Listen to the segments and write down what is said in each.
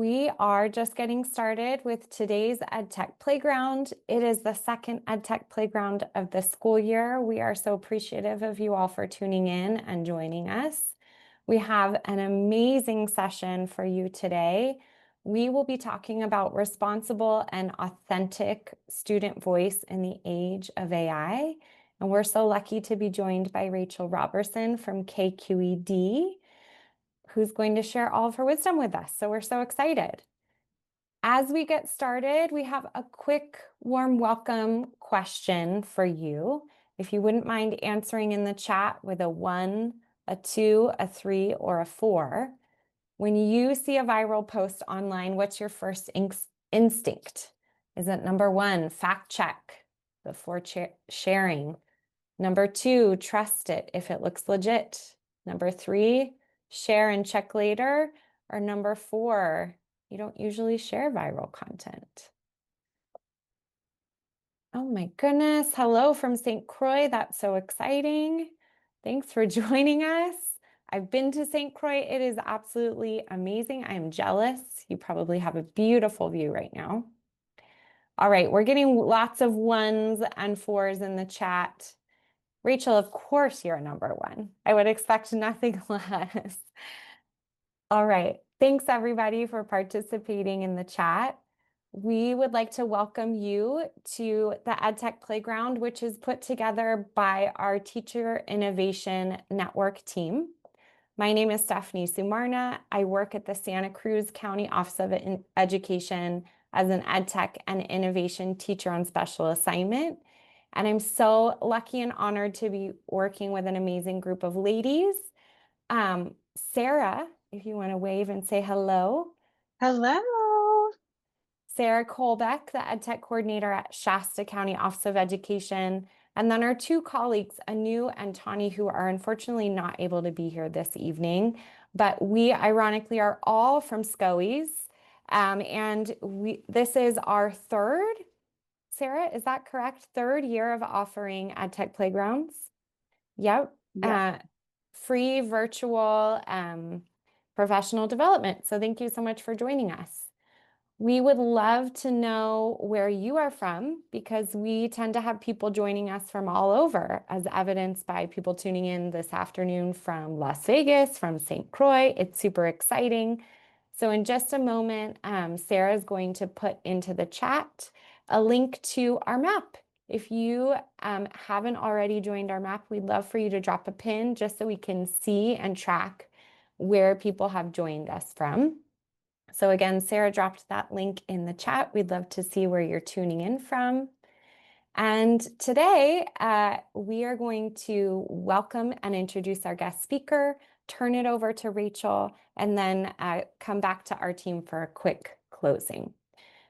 We are just getting started with today's EdTech Playground. It is the second EdTech Playground of the school year. We are so appreciative of you all for tuning in and joining us. We have an amazing session for you today. We will be talking about responsible and authentic student voice in the age of AI. And we're so lucky to be joined by Rachel Roberson from KQED, who's going to share all of her wisdom with us. So we're so excited. As we get started, we have a quick warm welcome question for you. If you wouldn't mind answering in the chat with a 1, a 2, a 3, or a 4. When you see a viral post online, what's your first instinct? Is it number 1, fact check before sharing? Number 2, trust it if it looks legit. Number 3, share and check later. Or number 4, you don't usually share viral content. Oh my goodness. Hello from St. Croix. That's so exciting. Thanks for joining us. I've been to St. Croix. It is absolutely amazing. I am jealous. You probably have a beautiful view right now. All right, we're getting lots of 1s and 4s in the chat. Rachel, of course you're number 1. I would expect nothing less. All right. Thanks everybody for participating in the chat. We would like to welcome you to the EdTech Playground, which is put together by our Teacher Innovation Network team. My name is Stephanie Sumarna. I work at the Santa Cruz County Office of Education as an EdTech and Innovation Teacher on Special Assignment. And I'm so lucky and honored to be working with an amazing group of ladies. Sarah, if you want to wave and say hello. Hello. Sarah Kolbeck, the EdTech Coordinator at Shasta County Office of Education. And then our 2 colleagues, Anu and Tani, who are unfortunately not able to be here this evening. But we, ironically, are all from SCOES. This is our 3rd, Sarah, is that correct? 3rd year of offering EdTech Playgrounds? Yep. Free virtual professional development. So thank you so much for joining us. We would love to know where you are from, because we tend to have people joining us from all over, as evidenced by people tuning in this afternoon from Las Vegas, from St. Croix. It's super exciting. So in just a moment, Sarah is going to put into the chat a link to our map. If you haven't already joined our map, we'd love for you to drop a pin just so we can see and track where people have joined us from. So again, Sarah dropped that link in the chat. We'd love to see where you're tuning in from. And today, we are going to welcome and introduce our guest speaker, turn it over to Rachel, and then come back to our team for a quick closing.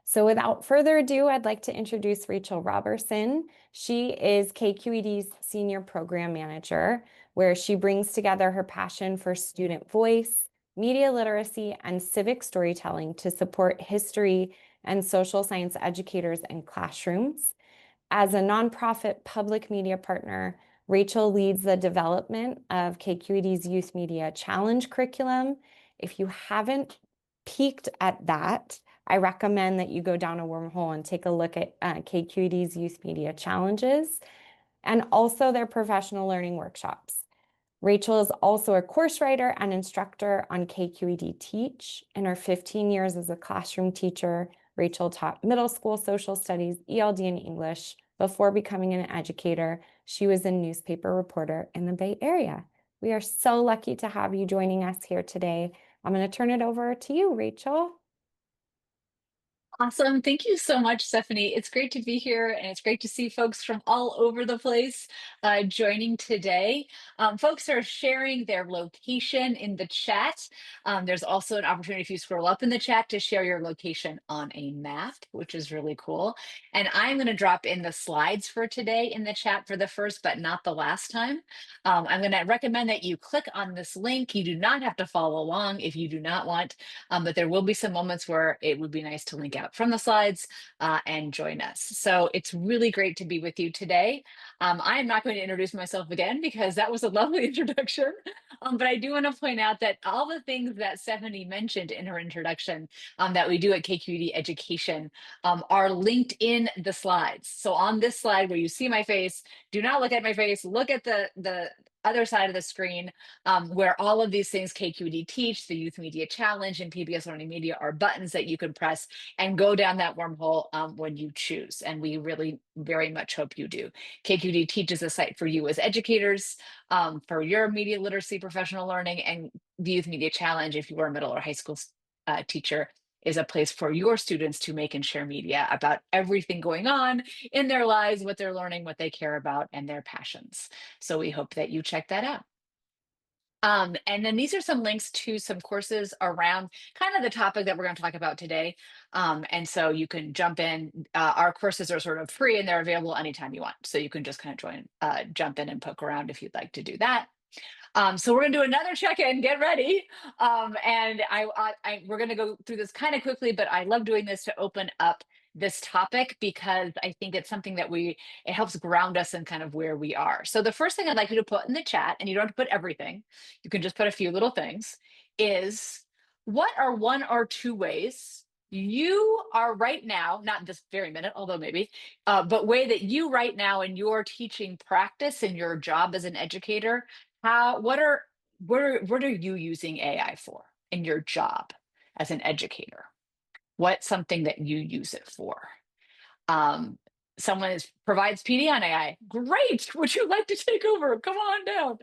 So without further ado, I'd like to introduce Rachel Roberson. She is KQED's Senior Program Manager, where she brings together her passion for student voice, media literacy, and civic storytelling to support history and social science educators and classrooms. As a nonprofit public media partner, Rachel leads the development of KQED's Youth Media Challenge curriculum. If you haven't peeked at that, I recommend that you go down a wormhole and take a look at KQED's Youth Media Challenges and also their professional learning workshops. Rachel is also a course writer and instructor on KQED Teach. In her 15 years as a classroom teacher, Rachel taught middle school social studies, ELD, and English. Before becoming an educator, she was a newspaper reporter in the Bay Area. We are so lucky to have you joining us here today. I'm going to turn it over to you, Rachel. Awesome. Thank you so much, Stephanie. It's great to be here, and it's great to see folks from all over the place joining today. Folks are sharing their location in the chat. There's also an opportunity, if you scroll up in the chat, to share your location on a map, which is really cool. And I'm going to drop in the slides for today in the chat for the first, but not the last time. I'm going to recommend that you click on this link. You do not have to follow along if you do not want, but there will be some moments where it would be nice to link out up from the slides and join us. So it's really great to be with you today. I am not going to introduce myself again because that was a lovely introduction. But I do want to point out that all the things that Stephanie mentioned in her introduction that we do at KQED Education are linked in the slides. So on this slide where you see my face, do not look at my face, look at the other side of the screen where all of these things KQED Teach, the Youth Media Challenge, and PBS Learning Media are buttons that you can press and go down that wormhole when you choose. And we really very much hope you do. KQED Teach is a site for you as educators, for your media literacy professional learning, and the Youth Media Challenge, if you are a middle or high school teacher, is a place for your students to make and share media about everything going on in their lives, what they're learning, what they care about, and their passions. So we hope that you check that out. And then these are some links to some courses around kind of the topic that we're going to talk about today. And so you can jump in. Our courses are sort of free and they're available anytime you want. So you can just kind of jump in and poke around if you'd like to do that. So we're going to do another check-in. Get ready. And we're going to go through this kind of quickly, but I love doing this to open up this topic because I think it's something that it helps ground us in kind of where we are. So the first thing I'd like you to put in the chat, and you don't have to put everything, you can just put a few little things, is what are one or two ways you are right now, not this very minute, although maybe, but way that you right now in your teaching practice and your job as an educator, what are you using AI for in your job as an educator? What's something that you use it for? Someone provides PD on AI. Great. Would you like to take over? Come on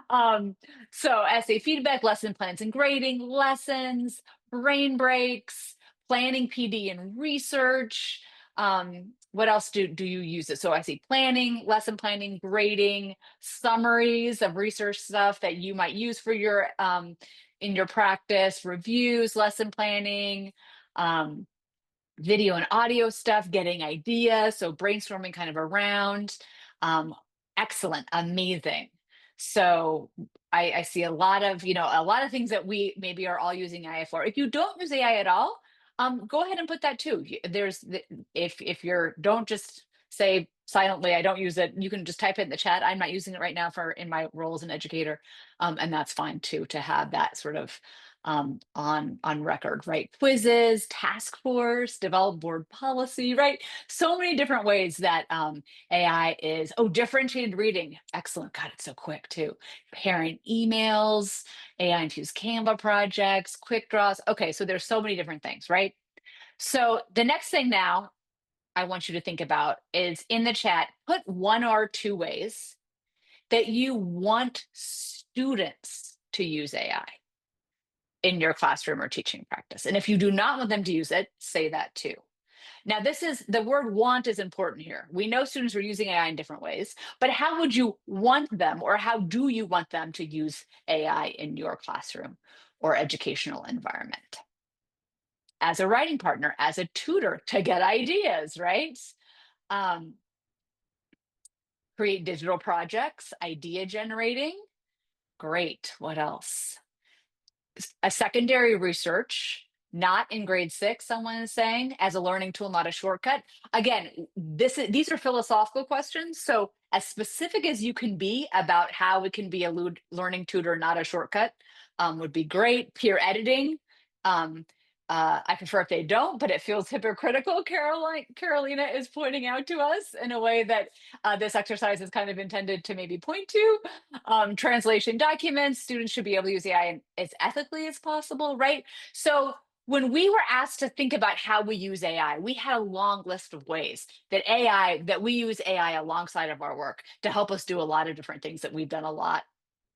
down. So essay feedback, lesson plans and grading, lessons, brain breaks, planning PD and research. What else do you use it? So I see planning, lesson planning, grading, summaries of research stuff that you might use for your in your practice, reviews, lesson planning, video and audio stuff, getting ideas, so brainstorming kind of around. Excellent, amazing. So I see a lot of things that we maybe are all using AI for. If you don't use AI at all, go ahead and put that too. If you're don't just say silently I don't use it, you can just type it in the chat. I'm not using it right now in my role as an educator, and that's fine too, to have that sort of on record, right? Quizzes, task force, develop board policy, right? So many different ways that AI is. Differentiated reading, excellent. God, it's so quick too. Parent emails, AI infused Canva projects, quick draws. Okay, so there's so many different things, right? So the next thing now I want you to think about is in the chat, put one or two ways that you want students to use AI in your classroom or teaching practice. And if you do not want them to use it, say that too. Now, the word want is important here. We know students are using AI in different ways, but how would you want them, or how do you want them to use AI in your classroom or educational environment? As a writing partner, as a tutor to get ideas, right? Create digital projects, idea generating. Great. What else? A secondary research, not in grade 6, someone is saying, as a learning tool, not a shortcut. Again, these are philosophical questions. So as specific as you can be about how it can be a learning tutor, not a shortcut, would be great. Peer editing. I prefer if they don't, but it feels hypocritical, Carolina is pointing out to us in a way that this exercise is kind of intended to maybe point to. Translation documents, students should be able to use AI as ethically as possible, right? So when we were asked to think about how we use AI, we had a long list of ways that we use AI alongside of our work to help us do a lot of different things that we've done a lot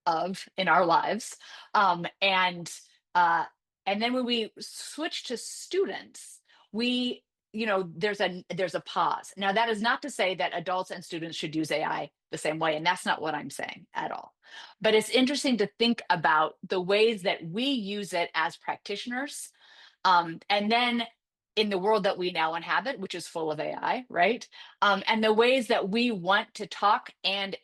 of in our lives. And then when we switch to students, there's a pause. Now, that is not to say that adults and students should use AI the same way, and that's not what I'm saying at all. But it's interesting to think about the ways that we use it as practitioners, and then in the world that we now inhabit, which is full of AI, right? And the ways that we want to talk and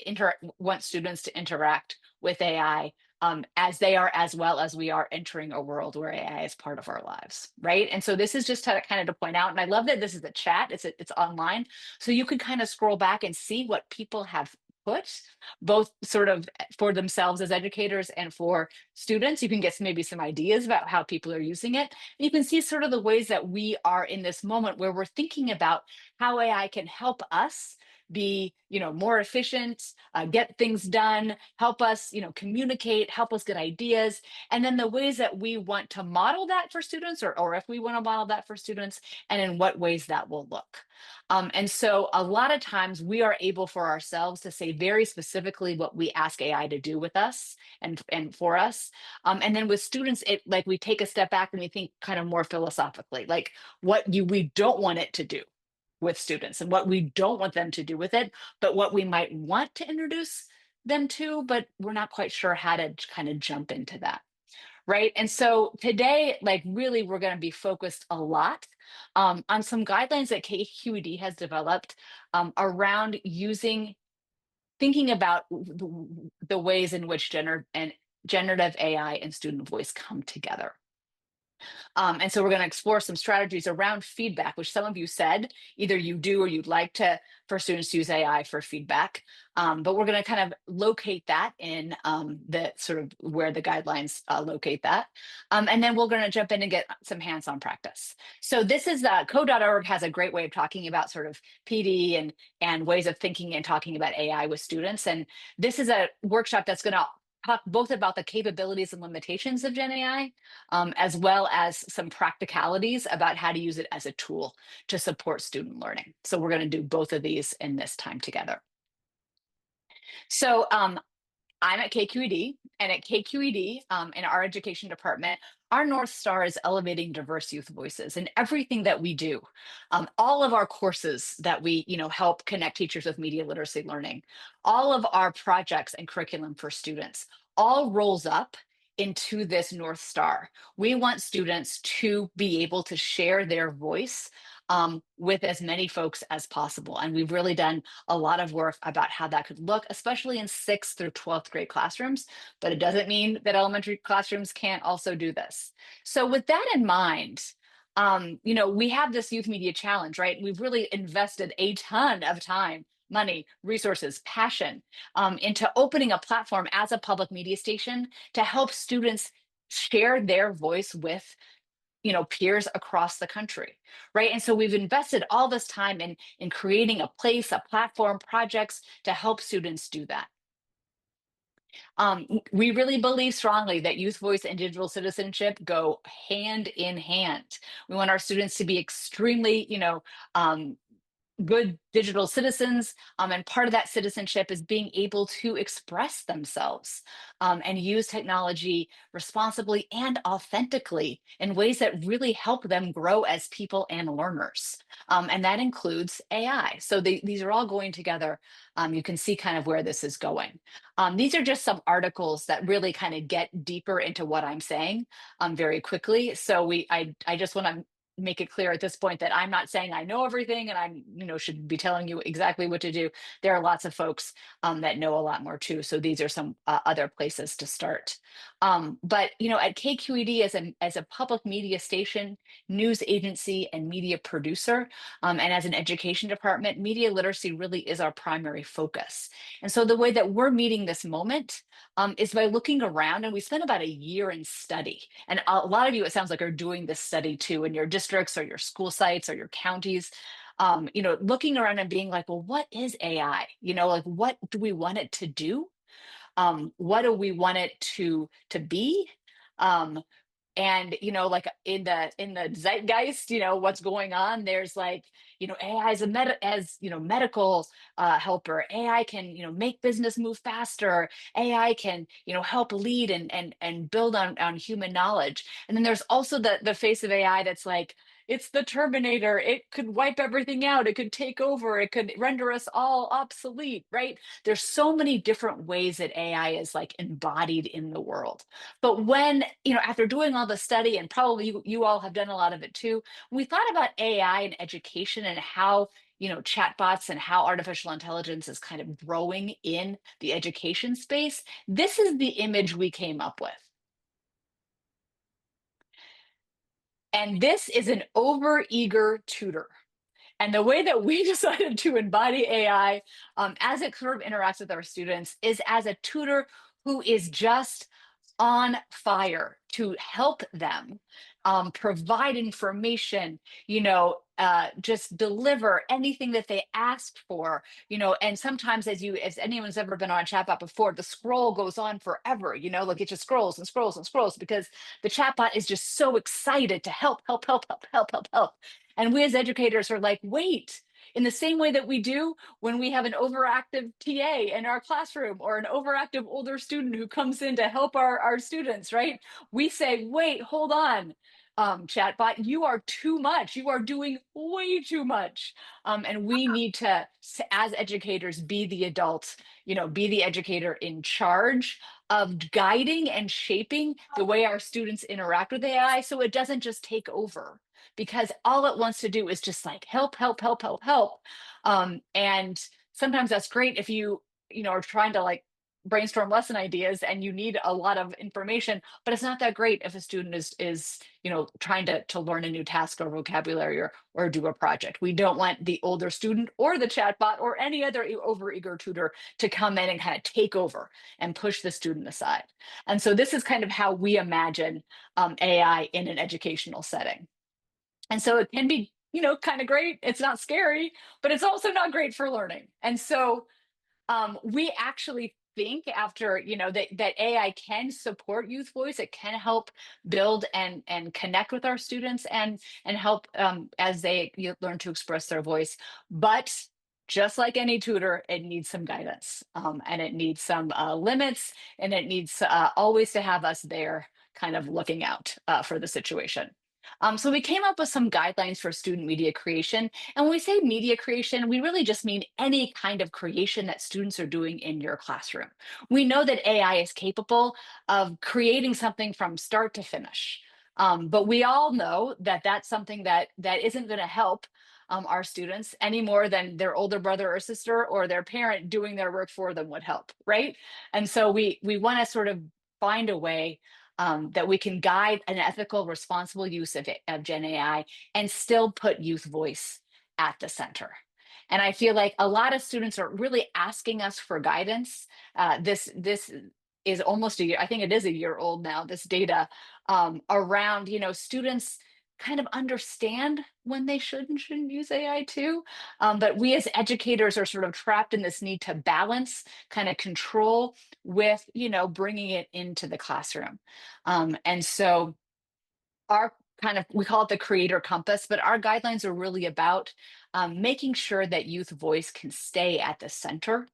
want students to interact with AI as they are, as well as we are entering a world where AI is part of our lives, right? And so this is just kind of to point out, and I love that this is a chat, it's online, so you can kind of scroll back and see what people have put, both sort of for themselves as educators and for students. You can get maybe some ideas about how people are using it. And you can see sort of the ways that we are in this moment where we're thinking about how AI can help us be, more efficient, get things done, help us, communicate, help us get ideas, and then the ways that we want to model that for students, or if we want to model that for students, and in what ways that will look. And so a lot of times we are able for ourselves to say very specifically what we ask AI to do with us and for us. And then with students, it like we take a step back and we think kind of more philosophically, like what we don't want it to do with students and what we don't want them to do with it, but what we might want to introduce them to, but we're not quite sure how to kind of jump into that. Right. And so today, like really, we're going to be focused a lot on some guidelines that KQED has developed around thinking about the ways in which generative AI and student voice come together. And so we're going to explore some strategies around feedback, which some of you said either you do or you'd like for students to use AI for feedback. But we're going to kind of locate that in the sort of where the guidelines locate that. And then we're going to jump in and get some hands-on practice. So this is code.org has a great way of talking about sort of PD and ways of thinking and talking about AI with students. And this is a workshop that's going to talk both about the capabilities and limitations of Gen AI, as well as some practicalities about how to use it as a tool to support student learning. So we're going to do both of these in this time together. So I'm at KQED, and at KQED, in our education department, our North Star is elevating diverse youth voices in everything that we do. All of our courses that we, help connect teachers with media literacy learning, all of our projects and curriculum for students, all rolls up into this North Star. We want students to be able to share their voice with as many folks as possible. And we've really done a lot of work about how that could look, especially in 6th through 12th grade classrooms. But it doesn't mean that elementary classrooms can't also do this. So with that in mind, we have this youth media challenge, right? We've really invested a ton of time, money, resources, passion into opening a platform as a public media station to help students share their voice with peers across the country, right? And so we've invested all this time in creating a place, a platform, projects to help students do that. We really believe strongly that youth voice and digital citizenship go hand in hand. We want our students to be extremely, good digital citizens. And part of that citizenship is being able to express themselves and use technology responsibly and authentically in ways that really help them grow as people and learners. And that includes AI. So these are all going together. You can see kind of where this is going. These are just some articles that really kind of get deeper into what I'm saying very quickly. So I just want to make it clear at this point that I'm not saying I know everything and I should be telling you exactly what to do. There are lots of folks that know a lot more too. So these are some other places to start. But at KQED as a public media station, news agency, and media producer, and as an education department, media literacy really is our primary focus. And so the way that we're meeting this moment is by looking around, and we spent about a year in study. And a lot of you, it sounds like, are doing this study too in your districts or your school sites or your counties. Looking around and being like, well, what is AI? Like, what do we want it to do? What do we want it to be? And like in the zeitgeist, what's going on, there's like AI as medical helper. AI can make business move faster. AI can help lead and build on human knowledge. And then there's also the face of AI that's like, it's the Terminator. It could wipe everything out. It could take over. It could render us all obsolete, right? There's so many different ways that AI is like embodied in the world. But when, after doing all the study, and probably you all have done a lot of it too, we thought about AI in education and how chatbots and how artificial intelligence is kind of growing in the education space, this is the image we came up with. And this is an overeager tutor. And the way that we decided to embody AI as it sort of interacts with our students is as a tutor who is just on fire to help them provide information, just deliver anything that they asked for, and sometimes as anyone's ever been on a chatbot before, the scroll goes on forever, like it just scrolls and scrolls and scrolls because the chatbot is just so excited to help, help, help, help, help, help, help. And we as educators are like, wait, in the same way that we do when we have an overactive TA in our classroom or an overactive older student who comes in to help our students, right? We say, wait, hold on, chatbot, you are too much. You are doing way too much. And we need to, as educators, be the adults, be the educator in charge of guiding and shaping the way our students interact with AI so it doesn't just take over because all it wants to do is just like help, help, help, help, help. And sometimes that's great if are trying to like brainstorm lesson ideas and you need a lot of information, but it's not that great if a student is trying to learn a new task or vocabulary or do a project. We don't want the older student or the chatbot or any other overeager tutor to come in and kind of take over and push the student aside. And so this is kind of how we imagine AI in an educational setting. And so it can be, kind of great. It's not scary, but it's also not great for learning. And so we actually think after, that AI can support youth voice. It can help build and connect with our students and help as they learn to express their voice. But just like any tutor, it needs some guidance and it needs some limits, and it needs always to have us there kind of looking out for the situation. So we came up with some guidelines for student media creation. And when we say media creation, we really just mean any kind of creation that students are doing in your classroom. We know that AI is capable of creating something from start to finish. But we all know that that's something that isn't going to help our students any more than their older brother or sister or their parent doing their work for them would help, right? And so we want to sort of find a way that we can guide an ethical, responsible use of Gen AI and still put youth voice at the center. And I feel like a lot of students are really asking us for guidance. This is almost a year, I think it is a year old now, this data around, students kind of understand when they should and shouldn't use AI too. But we as educators are sort of trapped in this need to balance kind of control with, bringing it into the classroom. And so our we call it the creator compass, but our guidelines are really about making sure that youth voice can stay at the center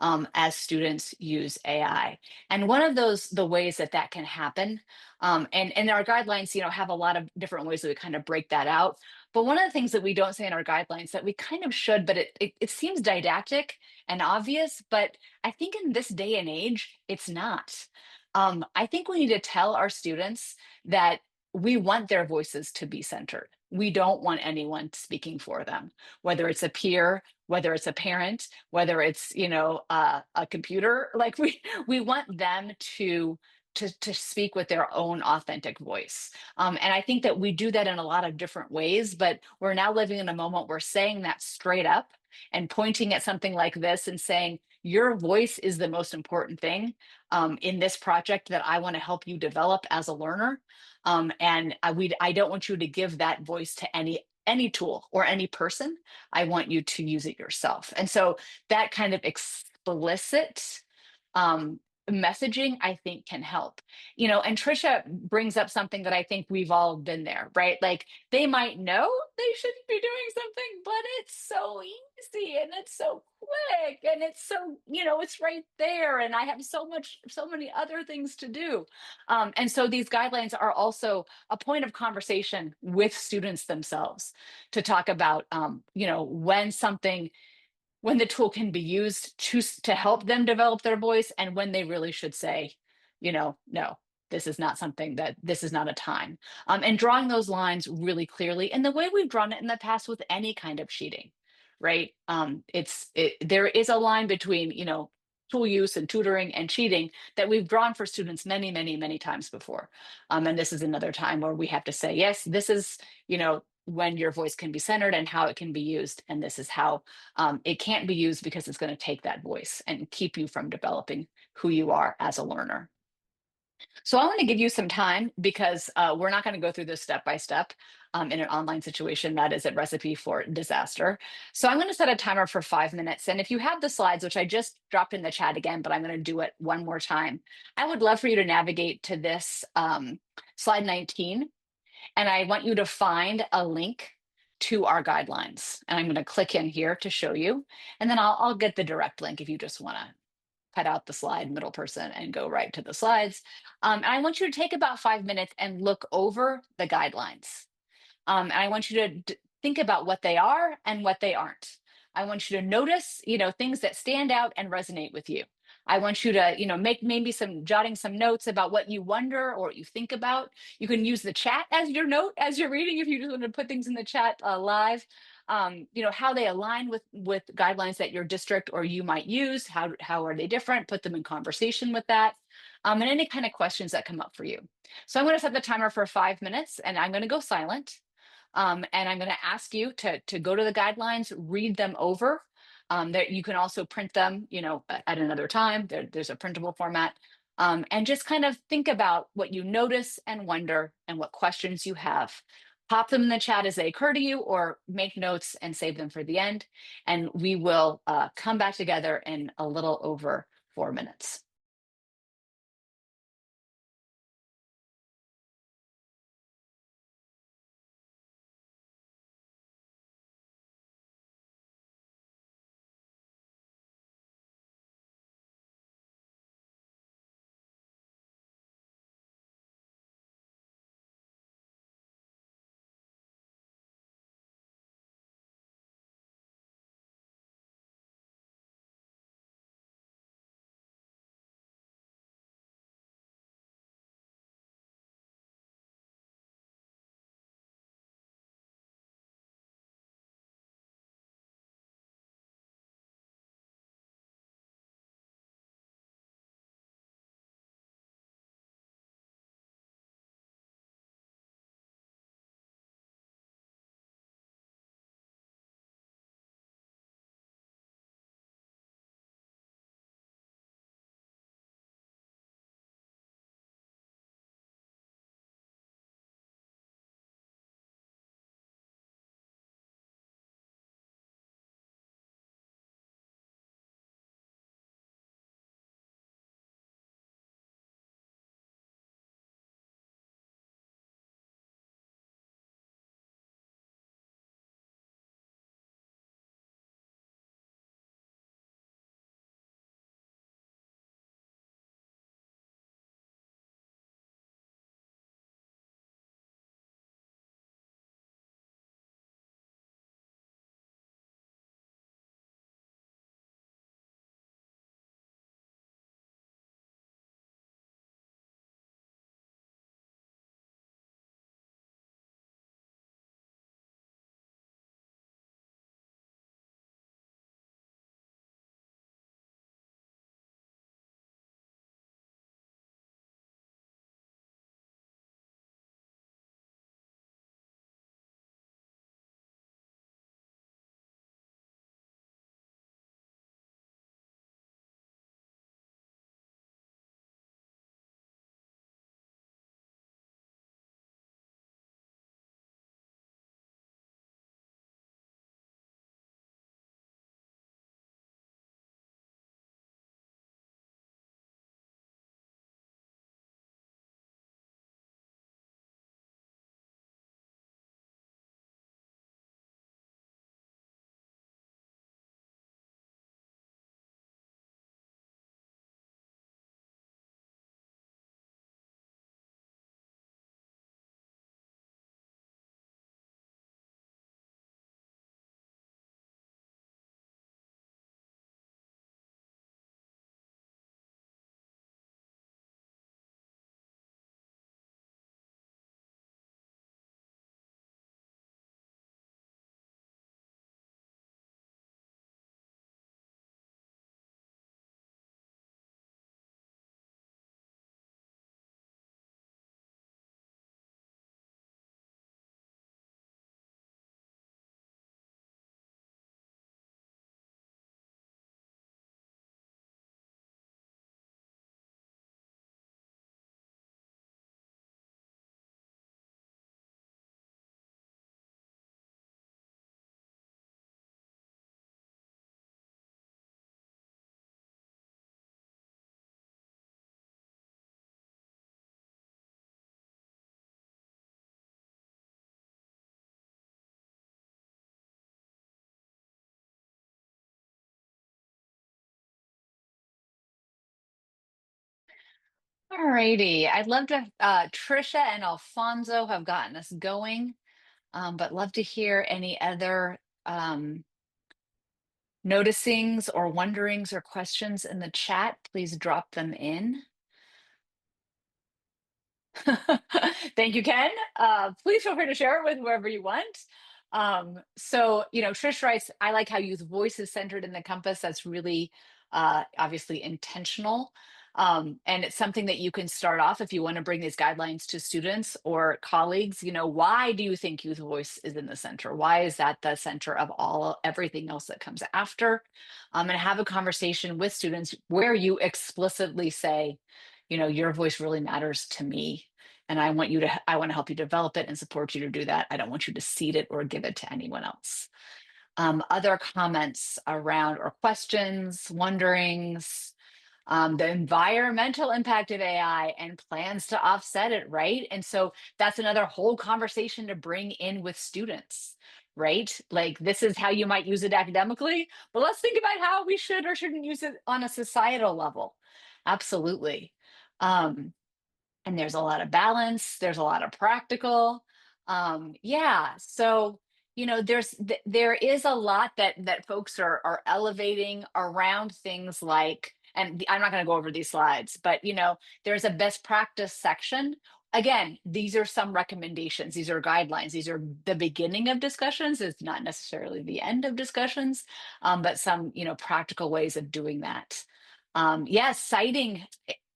as students use AI. And one of the ways that can happen, and our guidelines, have a lot of different ways that we kind of break that out. But one of the things that we don't say in our guidelines that we kind of should, but it seems didactic and obvious, but I think in this day and age, it's not. I think we need to tell our students that we want their voices to be centered. We don't want anyone speaking for them, whether it's a peer, whether it's a parent, whether it's a computer. Like we want them to speak with their own authentic voice. And I think that we do that in a lot of different ways, but we're now living in a moment where saying that straight up and pointing at something like this and saying, your voice is the most important thing in this project that I want to help you develop as a learner. And I don't want you to give that voice to any tool or any person. I want you to use it yourself. And so that kind of explicit messaging, I think, can help. And Trisha brings up something that I think we've all been there, right? Like they might know they shouldn't be doing something, but it's so easy and it's so quick and it's so, it's right there. And I have so many other things to do. And so these guidelines are also a point of conversation with students themselves to talk about, when the tool can be used to help them develop their voice and when they really should say, no, this is not a time. And drawing those lines really clearly in the way we've drawn it in the past with any kind of cheating, right? There is a line between, tool use and tutoring and cheating that we've drawn for students many, many, many times before. And this is another time where we have to say, yes, this is, when your voice can be centered and how it can be used. And this is how it can't be used, because it's going to take that voice and keep you from developing who you are as a learner. So I want to give you some time, because we're not going to go through this step by step in an online situation. That is a recipe for disaster. So I'm going to set a timer for 5 minutes. And if you have the slides, which I just dropped in the chat again, but I'm going to do it one more time, I would love for you to navigate to this slide 19. And I want you to find a link to our guidelines. And I'm going to click in here to show you. And then I'll get the direct link if you just want to cut out the slide middle person and go right to the slides. And I want you to take about 5 minutes and look over the guidelines. And I want you to think about what they are and what they aren't. I want you to notice, things that stand out and resonate with you. I want you to, make maybe jotting some notes about what you wonder or what you think about. You can use the chat as your note as you're reading, if you just want to put things in the chat live. How they align with guidelines that your district or you might use. How are they different? Put them in conversation with that. And any kind of questions that come up for you. So I'm going to set the timer for 5 minutes, and I'm going to go silent. And I'm going to ask you to go to the guidelines, read them over. That you can also print them, at another time. There's a printable format. And just kind of think about what you notice and wonder and what questions you have. Pop them in the chat as they occur to you, or make notes and save them for the end. And we will come back together in a little over 4 minutes. All righty. I'd love to, Trisha and Alfonso have gotten us going, but love to hear any other noticings or wonderings or questions in the chat. Please drop them in. Thank you, Ken. Please feel free to share it with whoever you want. Trish writes, I like how youth voice is centered in the compass. That's really obviously intentional. And it's something that you can start off if you want to bring these guidelines to students or colleagues. Why do you think youth voice is in the center? Why is that the center of everything else that comes after? And have a conversation with students where you explicitly say, your voice really matters to me, and I want to help you develop it and support you to do that. I don't want you to cede it or give it to anyone else. Other comments around or questions, wonderings, the environmental impact of AI and plans to offset it, right? And so that's another whole conversation to bring in with students, right? Like, this is how you might use it academically, but let's think about how we should or shouldn't use it on a societal level. Absolutely. And there's a lot of balance, there's a lot of practical. Yeah, so there is a lot that folks are elevating around things like, and I'm not going to go over these slides, but there's a best practice section. Again, these are some recommendations, these are guidelines, these are the beginning of discussions. It's not necessarily the end of discussions, but some practical ways of doing that. Yes, citing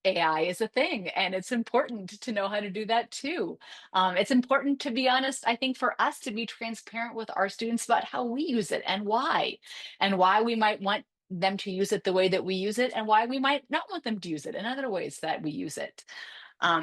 AI is a thing, and it's important to know how to do that too. It's important, to be honest, I think, for us to be transparent with our students about how we use it and why we might want them to use it the way that we use it, and why we might not want them to use it in other ways that we use it.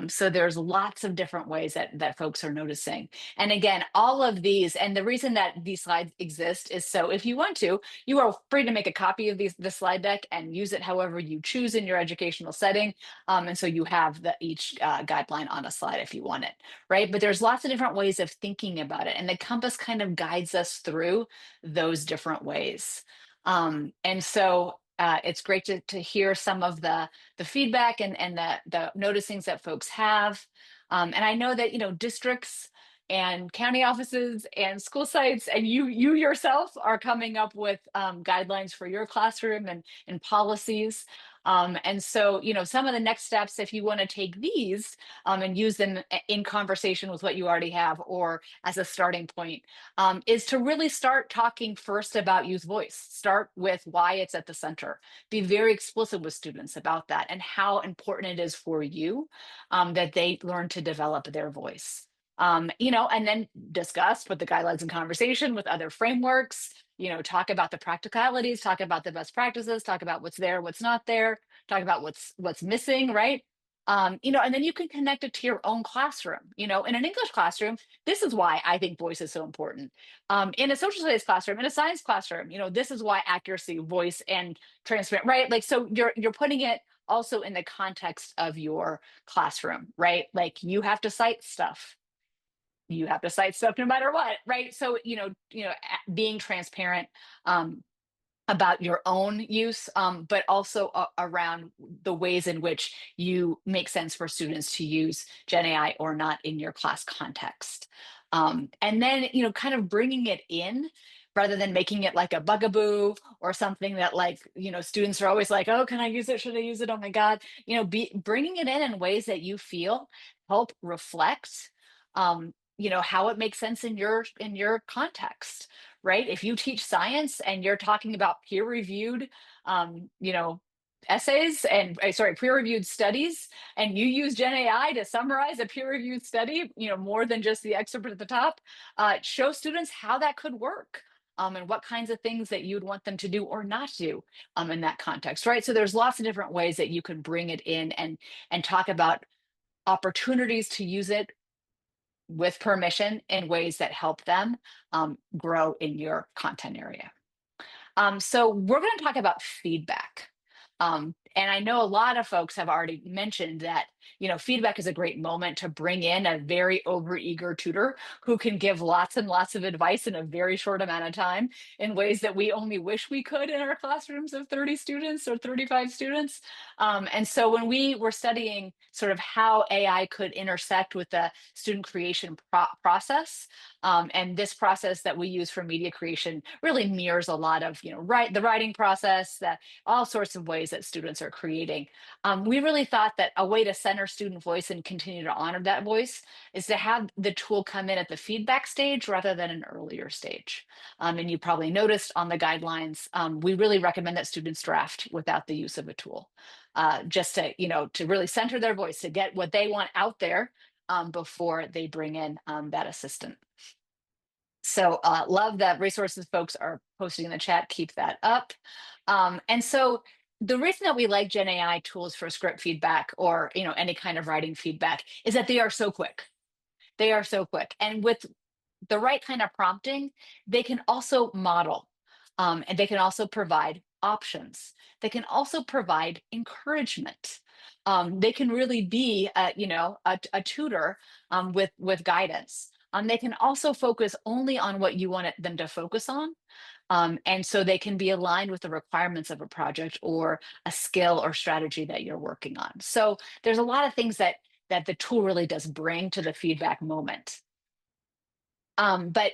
So there's lots of different ways that folks are noticing. And again, all of these, and the reason that these slides exist is so if you want to, you are free to make a copy of the slide deck and use it however you choose in your educational setting. And so you have each guideline on a slide if you want it, right? But there's lots of different ways of thinking about it. And the compass kind of guides us through those different ways. And so it's great to hear some of the feedback and the noticings that folks have. And I know that districts and county offices and school sites and you yourself are coming up with guidelines for your classroom and policies. And so, some of the next steps, if you want to take these and use them in conversation with what you already have or as a starting point, is to really start talking first about youth voice. Start with why it's at the center. Be very explicit with students about that and how important it is for you that they learn to develop their voice. And then discuss with the guidelines and conversation with other frameworks, talk about the practicalities, talk about the best practices, talk about what's there, what's not there, talk about what's missing, right? And then you can connect it to your own classroom. In an English classroom, this is why I think voice is so important. In a social studies classroom, in a science classroom, this is why accuracy, voice, and transparent, right? Like, so you're putting it also in the context of your classroom, right? Like, you have to cite stuff. You have to cite stuff no matter what, right? So, being transparent about your own use, but also around the ways in which you make sense for students to use Gen AI or not in your class context. And then, kind of bringing it in rather than making it like a bugaboo or something that, like, students are always like, oh, can I use it? Should I use it? Oh my God. Bringing it in ways that you feel help reflect, how it makes sense in your context, right? If you teach science and you're talking about peer-reviewed, essays and peer-reviewed studies, and you use Gen AI to summarize a peer-reviewed study, more than just the excerpt at the top, show students how that could work. And what kinds of things that you'd want them to do or not do in that context, right? So there's lots of different ways that you can bring it in and talk about opportunities to use it with permission in ways that help them grow in your content area. So we're going to talk about feedback. And I know a lot of folks have already mentioned that, feedback is a great moment to bring in a very overeager tutor who can give lots and lots of advice in a very short amount of time in ways that we only wish we could in our classrooms of 30 students or 35 students. And so when we were studying sort of how AI could intersect with the student creation process, and this process that we use for media creation really mirrors a lot of, the writing process, that all sorts of ways that students are creating. We really thought that a way to center student voice and continue to honor that voice is to have the tool come in at the feedback stage rather than an earlier stage. And you probably noticed on the guidelines, we really recommend that students draft without the use of a tool, just to really center their voice, to get what they want out there before they bring in that assistant. So love that resources folks are posting in the chat. Keep that up. And so the reason that we like Gen AI tools for script feedback or any kind of writing feedback is that they are so quick. They are so quick. And with the right kind of prompting, they can also model, and they can also provide options. They can also provide encouragement. They can really be, a tutor with guidance. They can also focus only on what you want them to focus on. And so they can be aligned with the requirements of a project or a skill or strategy that you're working on. So there's a lot of things that the tool really does bring to the feedback moment. But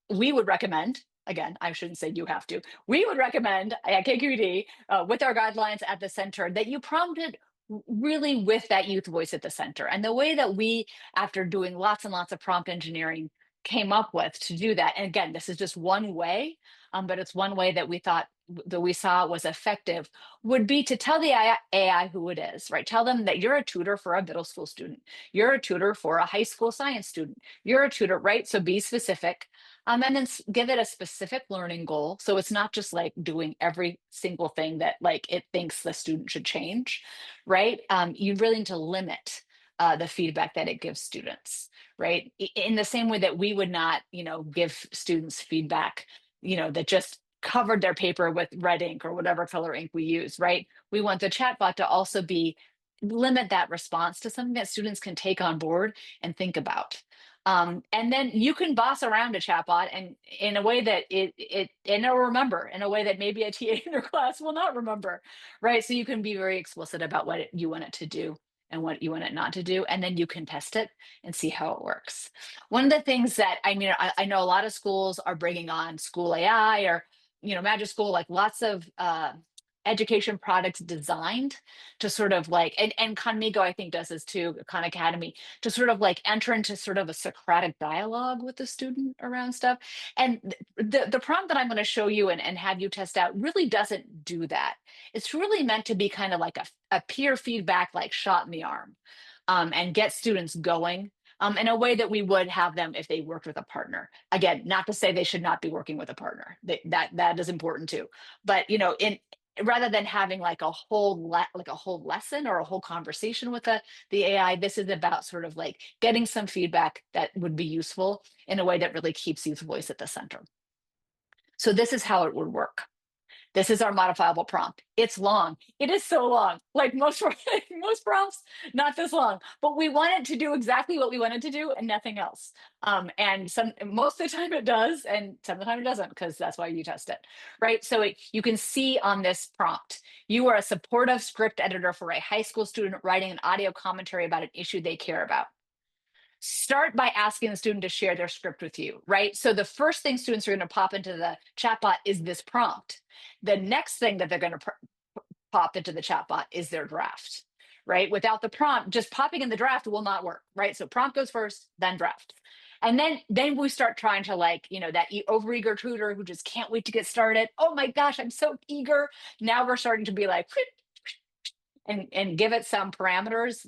we would recommend, again, I shouldn't say you have to, we would recommend at KQED with our guidelines at the center that you prompt it really with that youth voice at the center. And the way that we, after doing lots and lots of prompt engineering, came up with to do that. And again, this is just one way, but it's one way that we saw was effective, would be to tell the AI who it is, right? Tell them that you're a tutor for a middle school student. You're a tutor for a high school science student. You're a tutor, right? So be specific. And then give it a specific learning goal. So it's not just like doing every single thing that like it thinks the student should change, right? You really need to limit the feedback that it gives students, right? In the same way that we would not, give students feedback, that just covered their paper with red ink or whatever color ink we use, right? We want the chatbot to also limit that response to something that students can take on board and think about. And then you can boss around a chatbot and in a way that it'll remember, in a way that maybe a TA in your class will not remember, right? So you can be very explicit about what you want it to do and what you want it not to do, and then you can test it and see how it works. One of the things that I know a lot of schools are bringing on school AI or Magic School, like lots of education products designed to sort of like, and Conmigo I think does this too, Khan Academy, to sort of like enter into sort of a Socratic dialogue with the student around stuff. And the prompt that I'm going to show you and have you test out really doesn't do that. It's really meant to be kind of like a peer feedback, like shot in the arm, and get students going in a way that we would have them if they worked with a partner. Again, not to say they should not be working with a partner. That is important too. But rather than having like a whole lesson or a whole conversation with the AI, this is about sort of like getting some feedback that would be useful in a way that really keeps youth voice at the center. So this is how it would work. This is our modifiable prompt. It's long. It is so long. Like most prompts, not this long. But we want it to do exactly what we want it to do and nothing else. And most of the time it does, and some of the time it doesn't, because that's why you test it, right? So you can see on this prompt, you are a supportive script editor for a high school student writing an audio commentary about an issue they care about. Start by asking the student to share their script with you, right? So the first thing students are going to pop into the chatbot is this prompt. The next thing that they're going to pop into the chatbot is their draft, right? Without the prompt, just popping in the draft will not work, right? So prompt goes first, then draft. And then we start trying to like, that overeager tutor who just can't wait to get started. Oh my gosh, I'm so eager. Now we're starting to be like, and give it some parameters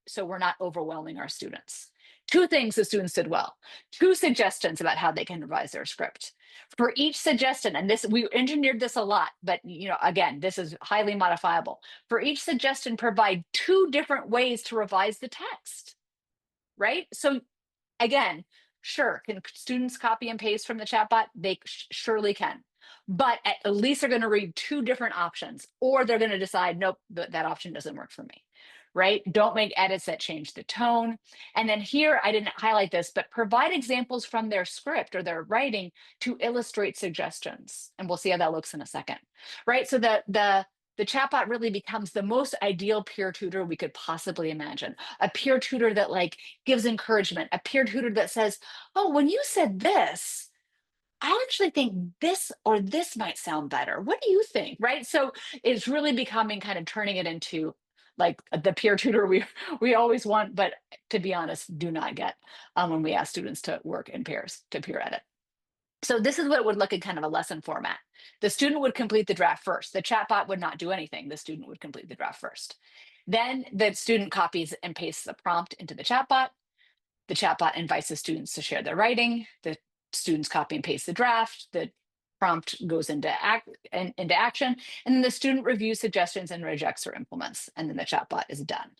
so we're not overwhelming our students. Two things the students did well. Two suggestions about how they can revise their script. For each suggestion, and we engineered this a lot, but again, this is highly modifiable. For each suggestion, provide two different ways to revise the text, right? So again, sure, can students copy and paste from the chatbot? They surely can. but at least they're going to read two different options, or they're going to decide, nope, that option doesn't work for me, right? Don't make edits that change the tone. And then here, I didn't highlight this, but provide examples from their script or their writing to illustrate suggestions. And we'll see how that looks in a second, right? So the chatbot really becomes the most ideal peer tutor we could possibly imagine. A peer tutor that like gives encouragement, a peer tutor that says, oh, when you said this, I actually think this or this might sound better. What do you think? Right. So it's really becoming kind of turning it into like the peer tutor we always want, but to be honest, do not get when we ask students to work in pairs to peer edit. So this is what it would look in kind of a lesson format. The student would complete the draft first. The chatbot would not do anything. The student would complete the draft first. Then the student copies and pastes the prompt into the chatbot. The chatbot invites the students to share their writing. The students copy and paste the draft. The prompt goes into action. And then the student reviews suggestions and rejects or implements. And then the chatbot is done.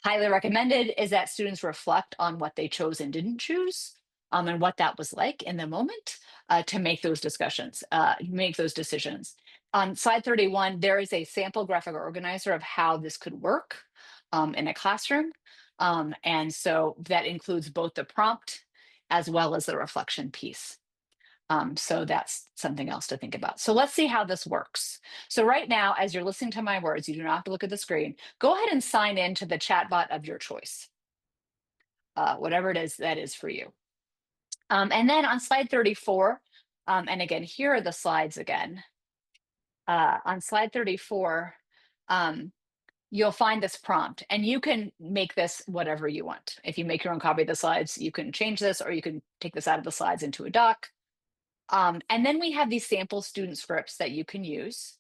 Highly recommended is that students reflect on what they chose and didn't choose, and what that was like in the moment to make those discussions, make those decisions. On slide 31, there is a sample graphic organizer of how this could work in a classroom. And so that includes both the prompt as well as the reflection piece. So that's something else to think about. So let's see how this works. So right now, as you're listening to my words, you do not have to look at the screen. Go ahead and sign in to the chatbot of your choice, whatever it is that is for you. And then on slide 34, and again, here are the slides again. On slide 34, you'll find this prompt, and you can make this whatever you want. If you make your own copy of the slides, you can change this, or you can take this out of the slides into a doc. And then we have these sample student scripts that you can use.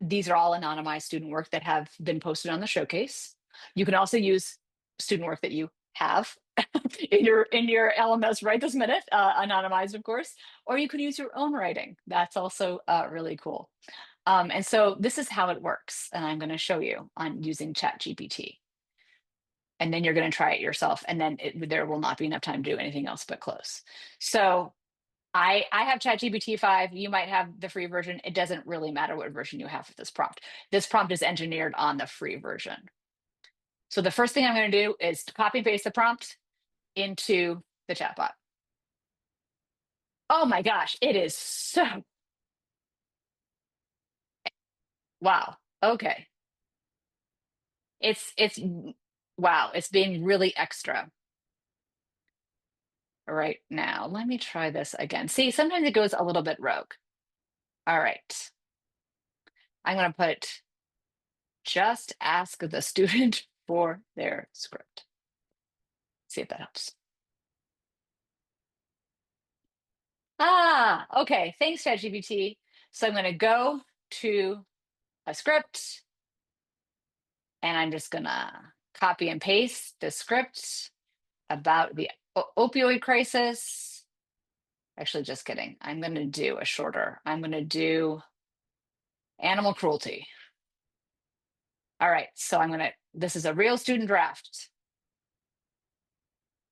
These are all anonymized student work that have been posted on the showcase. You can also use student work that you have in your LMS right this minute, anonymized, of course, or you can use your own writing. That's also really cool. And so this is how it works. And I'm going to show you on using ChatGPT. And then you're going to try it yourself. And then there will not be enough time to do anything else but close. So I have ChatGPT 5. You might have the free version. It doesn't really matter what version you have for this prompt. This prompt is engineered on the free version. So the first thing I'm going to do is to copy and paste the prompt into the chatbot. Oh my gosh, it is so, wow. Okay. It's wow, it's being really extra right now. Let me try this again. See, sometimes it goes a little bit rogue. All right. I'm going to put just ask the student for their script. See if that helps. Okay. Thanks, ChatGPT. So I'm going to go to a script, and I'm just going to copy and paste the script about the opioid crisis. Actually, just kidding. I'm going to do a shorter. I'm going to do animal cruelty. All right. So this is a real student draft.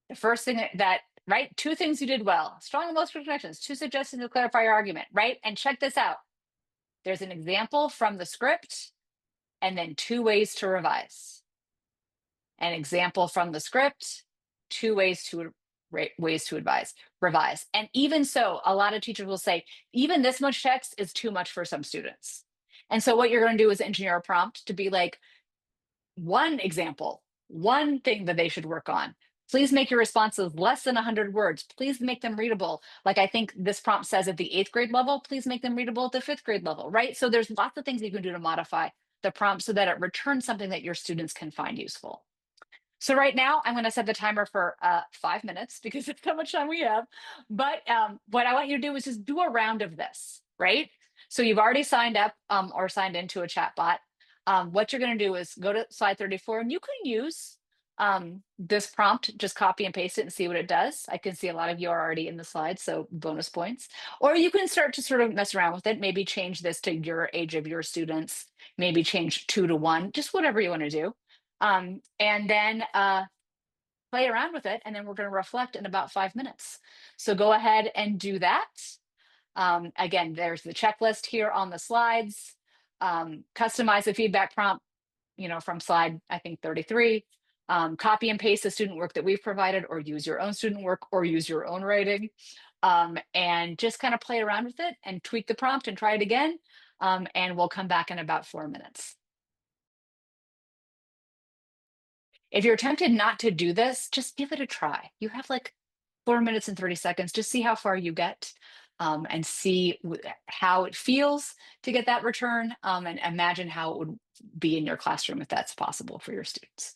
The first thing that right? Two things you did well. Strong emotional connections, two suggestions to clarify your argument, right? And check this out. There's an example from the script and then two ways to revise. An example from the script, two ways to revise. And even so, a lot of teachers will say, even this much text is too much for some students. And so what you're going to do is engineer a prompt to be like, one example, one thing that they should work on. Please make your responses less than 100 words. Please make them readable. Like I think this prompt says at the 8th grade level, please make them readable at the 5th grade level, right? So there's lots of things you can do to modify the prompt so that it returns something that your students can find useful. So right now I'm going to set the timer for 5 minutes because that's how much time we have. But what I want you to do is just do a round of this, right? So you've already signed up or signed into a chatbot. What you're going to do is go to slide 34, and you can use this prompt, just copy and paste it and see what it does. I can see a lot of you are already in the slides, so bonus points. Or you can start to sort of mess around with it. Maybe change this to your age of your students, maybe change 2 to 1, just whatever you want to do. And then play around with it, and then we're going to reflect in about 5 minutes. So go ahead and do that. Again, there's the checklist here on the slides. Customize the feedback prompt, from slide, I think, 33. Copy and paste the student work that we've provided, or use your own student work, or use your own writing, and just kind of play around with it and tweak the prompt and try it again. And we'll come back in about 4 minutes. If you're tempted not to do this, just give it a try. You have like 4 minutes and 30 seconds. Just see how far you get, and see how it feels to get that return, and imagine how it would be in your classroom if that's possible for your students.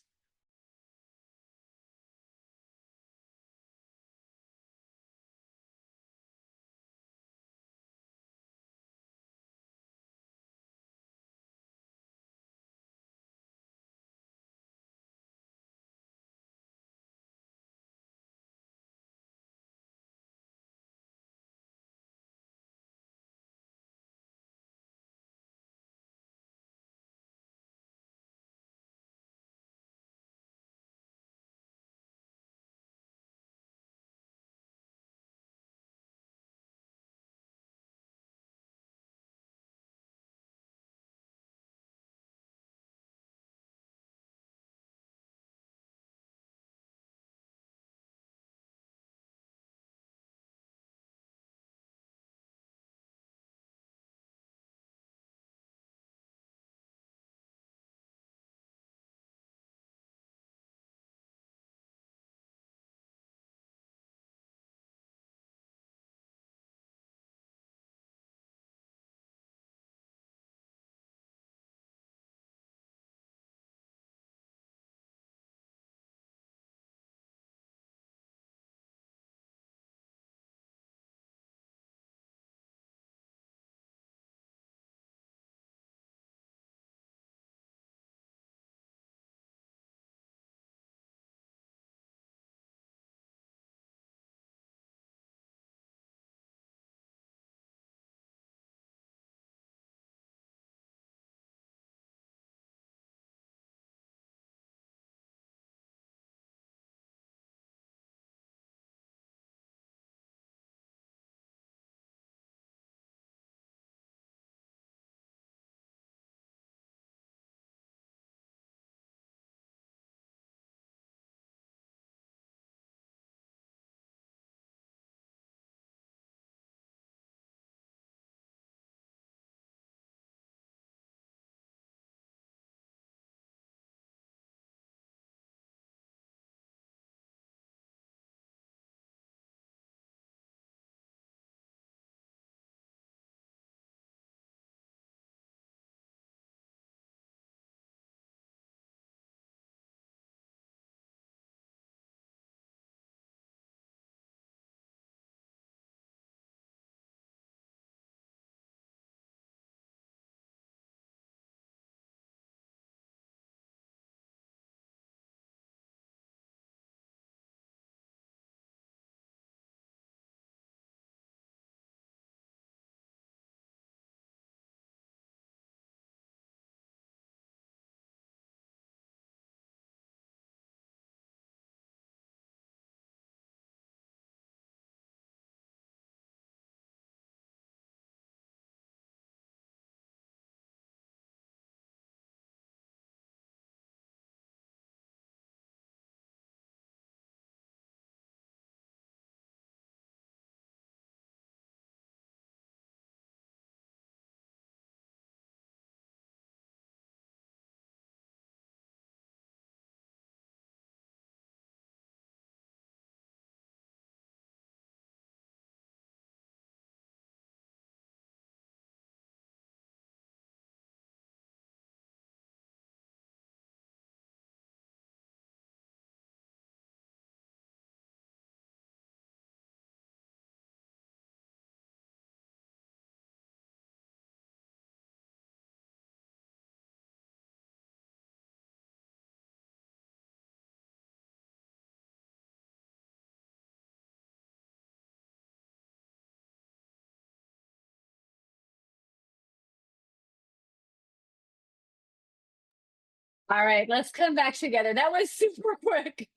All right, let's come back together. That was super quick.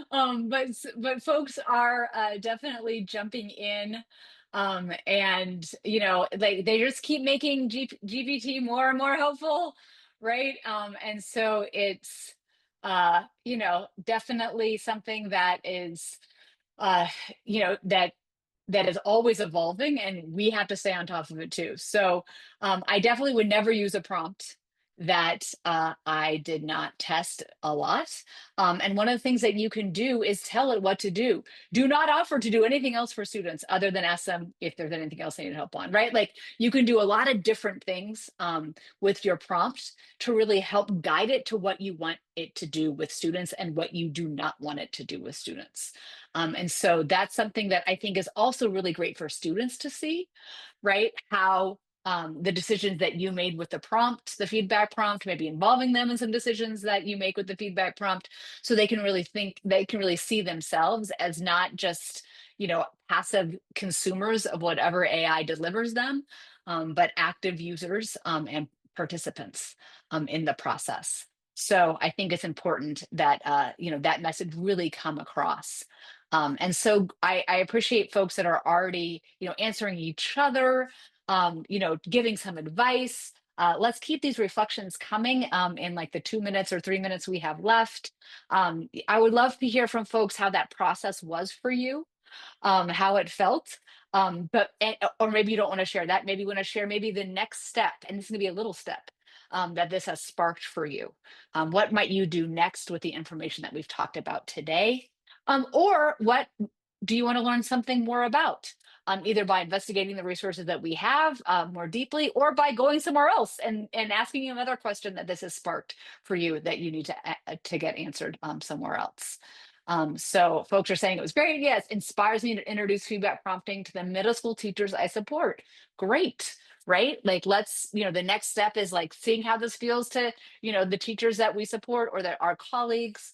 But folks are definitely jumping in And like they just keep making GPT more and more helpful, right? And so it's definitely something that is uh, that is always evolving, and we have to stay on top of it too. So I definitely would never use a prompt that I did not test a lot. And one of the things that you can do is tell it what to do. Do not offer to do anything else for students other than ask them if there's anything else they need help on, right? Like you can do a lot of different things with your prompt to really help guide it to what you want it to do with students and what you do not want it to do with students. And so that's something that I think is also really great for students to see, right? How the decisions that you made with the prompt, the feedback prompt, maybe involving them in some decisions that you make with the feedback prompt, so they can really they can really see themselves as not just, passive consumers of whatever AI delivers them, but active users and participants in the process. So I think it's important that that message really come across. And so I appreciate folks that are already, answering each other, giving some advice. Let's keep these reflections coming in like the 2 minutes or 3 minutes we have left. I would love to hear from folks how that process was for you, how it felt. Or maybe you don't want to share that. Maybe you want to share maybe the next step, and this is going to be a little step that this has sparked for you. What might you do next with the information that we've talked about today? Or what do you want to learn something more about? Either by investigating the resources that we have more deeply, or by going somewhere else and asking you another question that this has sparked for you that you need to get answered somewhere else. So folks are saying it was great. Yes, inspires me to introduce feedback prompting to the middle school teachers I support. Great, right? Like the next step is like seeing how this feels to, the teachers that we support or that our colleagues,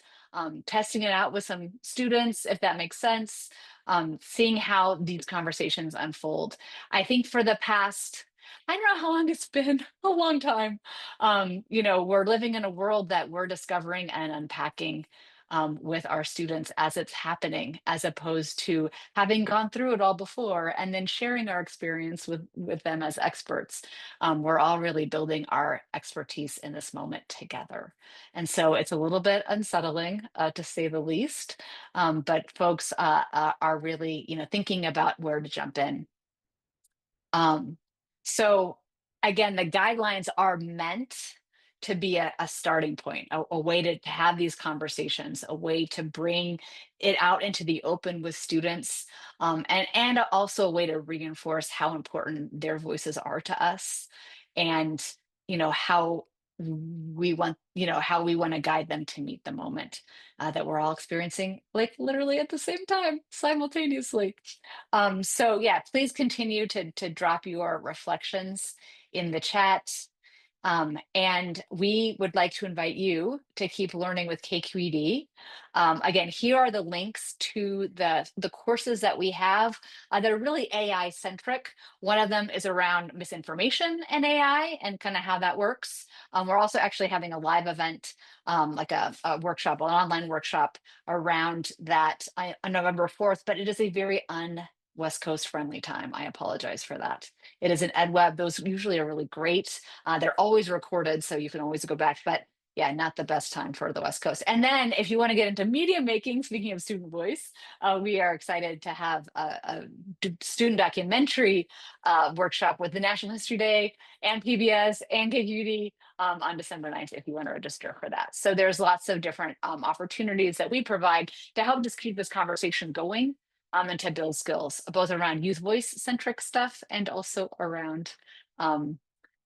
testing it out with some students, if that makes sense, seeing how these conversations unfold. I think for the past, I don't know how long it's been, a long time. We're living in a world that we're discovering and unpacking with our students as it's happening, as opposed to having gone through it all before and then sharing our experience with them as experts. We're all really building our expertise in this moment together. And so it's a little bit unsettling, to say the least, but folks are really, thinking about where to jump in. So again, the guidelines are meant to be a starting point, a way to have these conversations, a way to bring it out into the open with students, and also a way to reinforce how important their voices are to us, and how how we want to guide them to meet the moment that we're all experiencing, like literally at the same time, simultaneously. So yeah, please continue to drop your reflections in the chat. And we would like to invite you to keep learning with KQED. Again, here are the links to the courses that we have that are really AI centric. One of them is around misinformation and AI and kind of how that works. We're also actually having a live event, like a workshop, an online workshop around that on November 4th, but it is a very West Coast friendly time. I apologize for that. It is an EdWeb. Those usually are really great. They're always recorded, so you can always go back. But yeah, not the best time for the West Coast. And then if you want to get into media making, speaking of student voice, we are excited to have a student documentary workshop with the National History Day and PBS and KQED on December 9th if you want to register for that. So there's lots of different opportunities that we provide to help just keep this conversation going, and to build skills, both around youth voice centric stuff and also around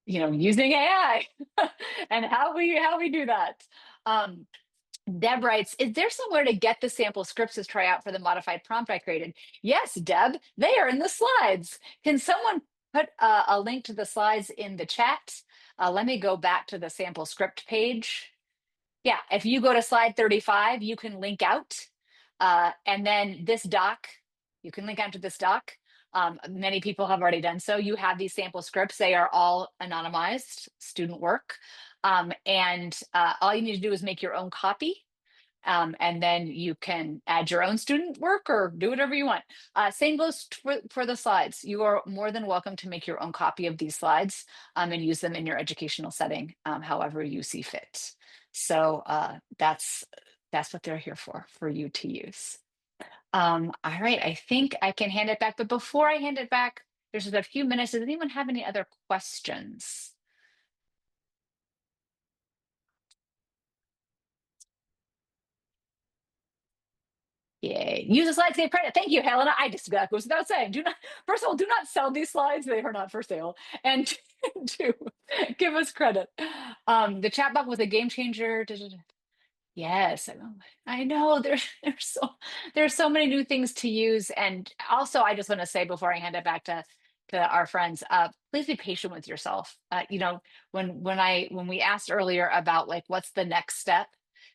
using AI and how we do that. Deb writes, is there somewhere to get the sample scripts to try out for the modified prompt I created? Yes, Deb, they are in the slides. Can someone put a link to the slides in the chat? Let me go back to the sample script page. Yeah, if you go to slide 35, you can link out. And then this doc, you can link out to this doc. Many people have already done so. You have these sample scripts. They are all anonymized student work. And all you need to do is make your own copy. And then you can add your own student work or do whatever you want. Same goes for the slides. You are more than welcome to make your own copy of these slides and use them in your educational setting, however you see fit. So that's what they're here for you to use. All right, I think I can hand it back. But before I hand it back, there's just a few minutes. Does anyone have any other questions? Yay. Use the slides to get credit. Thank you, Helena. That goes without saying. First of all, do not sell these slides. They are not for sale. And two, give us credit. The chat box was a game changer. Yes, I know there's so many new things to use. And also, I just want to say before I hand it back to our friends, please be patient with yourself. When we asked earlier about like what's the next step,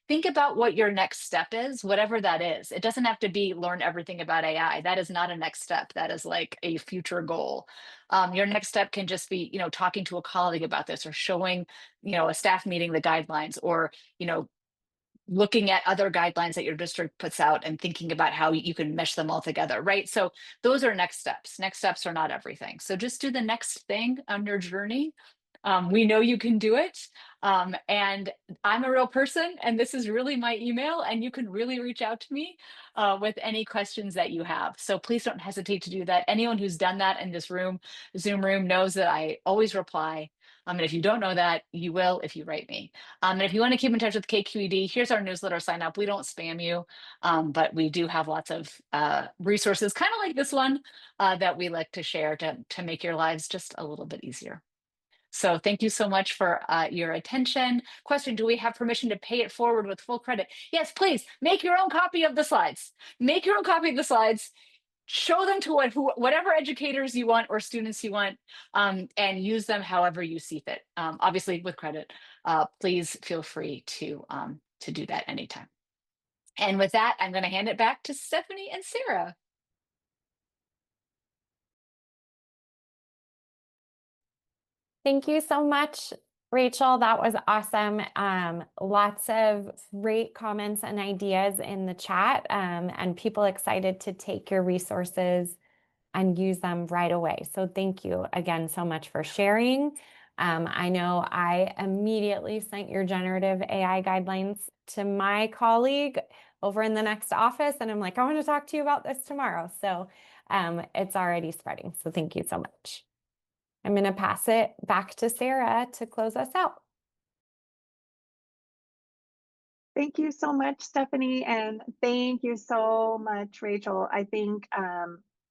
think about what your next step is, whatever that is. It doesn't have to be learn everything about AI. That is not a next step. That is like a future goal. Your next step can just be, talking to a colleague about this or showing, a staff meeting the guidelines or, looking at other guidelines that your district puts out and thinking about how you can mesh them all together, right? So those are next steps. Next steps are not everything. So just do the next thing on your journey. We know you can do it. And I'm a real person, and this is really my email, and you can really reach out to me with any questions that you have. So please don't hesitate to do that. Anyone who's done that in this Zoom room knows that I always reply. And if you don't know that, you will if you write me. And if you want to keep in touch with KQED, here's our newsletter sign up. We don't spam you, but we do have lots of resources, kind of like this one, that we like to share to make your lives just a little bit easier. So thank you so much for your attention. Question, do we have permission to pay it forward with full credit? Yes, please make your own copy of the slides. Make your own copy of the slides. Show them to whatever educators you want or students you want, and use them however you see fit. Obviously with credit. Please feel free to do that anytime. And with that, I'm going to hand it back to Stephanie and Sarah. Thank you so much, Rachel. That was awesome. Lots of great comments and ideas in the chat, and people excited to take your resources and use them right away. So thank you again so much for sharing. I know I immediately sent your generative AI guidelines to my colleague over in the next office, and I'm like, I want to talk to you about this tomorrow. So it's already spreading. So thank you so much. I'm going to pass it back to Sarah to close us out. Thank you so much, Stephanie, and thank you so much, Rachel. I think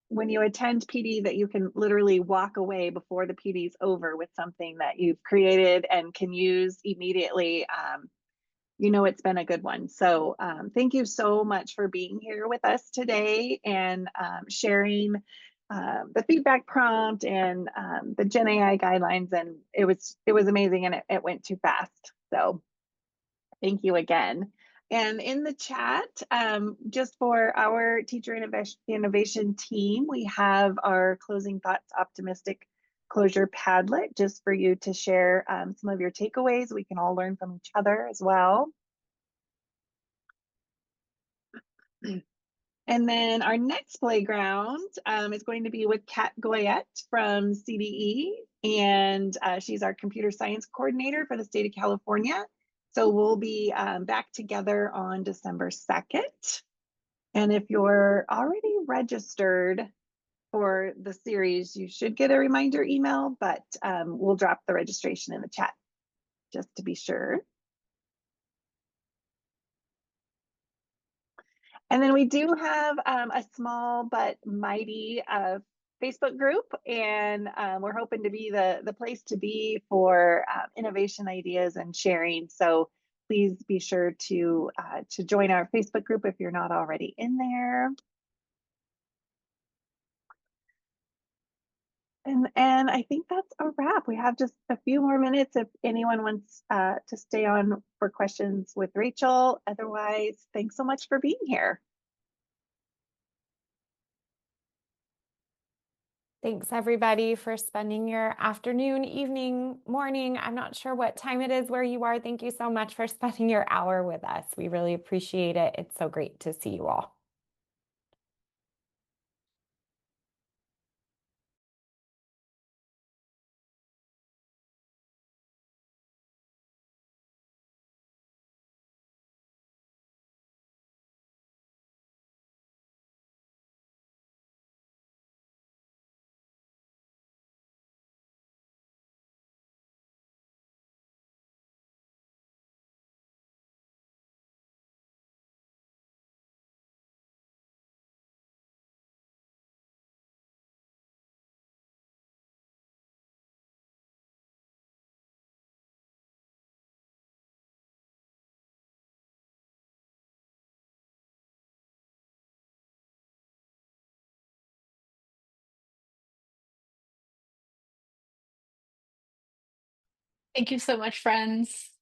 when you attend PD that you can literally walk away before the PD is over with something that you've created and can use immediately. It's been a good one. So thank you so much for being here with us today and sharing the feedback prompt and the GenAI guidelines. And it was amazing, and it went too fast. So thank you again. And in the chat, just for our teacher innovation team, we have our closing thoughts optimistic closure Padlet, just for you to share some of your takeaways. We can all learn from each other as well. And then our next playground is going to be with Kat Goyette from CDE, and she's our computer science coordinator for the state of California. So we'll be back together on December 2nd. And if you're already registered for the series, you should get a reminder email, but we'll drop the registration in the chat just to be sure. And then we do have a small but mighty Facebook group, and we're hoping to be the place to be for innovation ideas and sharing. So please be sure to join our Facebook group if you're not already in there. And I think that's a wrap. We have just a few more minutes if anyone wants to stay on for questions with Rachel. Otherwise, thanks so much for being here. Thanks everybody for spending your afternoon, evening, morning. I'm not sure what time it is where you are. Thank you so much for spending your hour with us. We really appreciate it. It's so great to see you all. Thank you so much, friends.